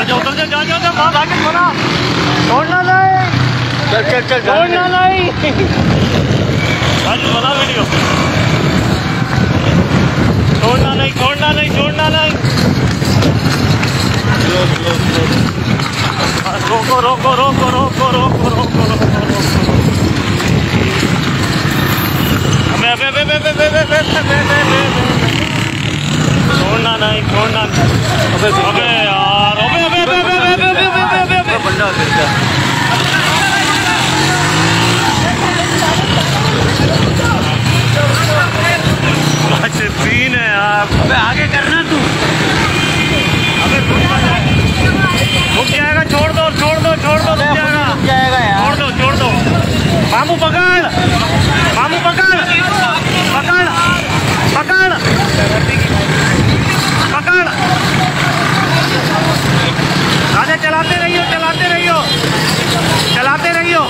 उतर जा बहुत आगे छोड़ा, छोड़ना नहीं, चल छोड़ना नहीं। आज बना वीडियो, छोड़ना नहीं, छोड़ना नहीं, छोड़ना नहीं। रोको रोको रोको रोको रोको रोको रोको छोड़ना नहीं, छोड़ना नहीं। अबे यार, अबे बंदा अच्छे सीन है यार। अबे आगे करना तू, अबे रुक जाएगा, छोड़ दो छोड़ दो छोड़ दो, रुक जाएगा यार, छोड़ दो छोड़ दो। मामू पकड़, मामू पकड़ पकड़ पकड़ पकड़। राजा चलाते रहियो, चलाते रहियो, चलाते रहियो,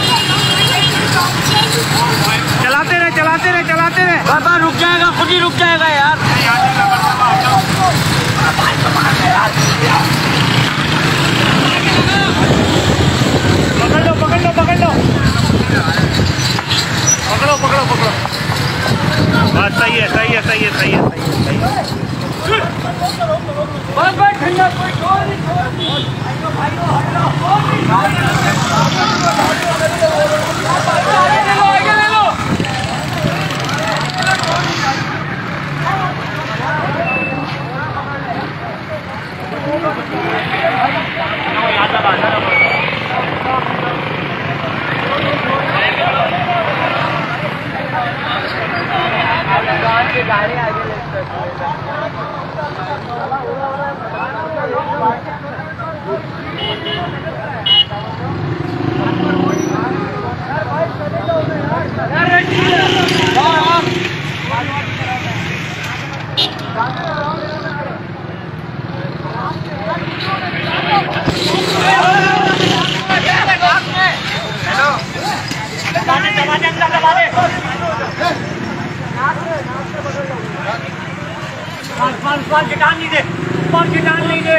चलाते रहे, चलाते रहे, चलाते रहे। बाबा रुक जाएगा, खुद ही रुक जाएगा यार। पकड़ लो पकड़ लो पकड़ लो, पकड़ो पकड़ो पकड़ो। बस सही है सही है सही है सही है सही है। बस बस ठंडा, कोई छोड़ नहीं, छोड़ नहीं। गाड़ी आगे लेते पान किटान नहीं दे, पान किटान नहीं दे।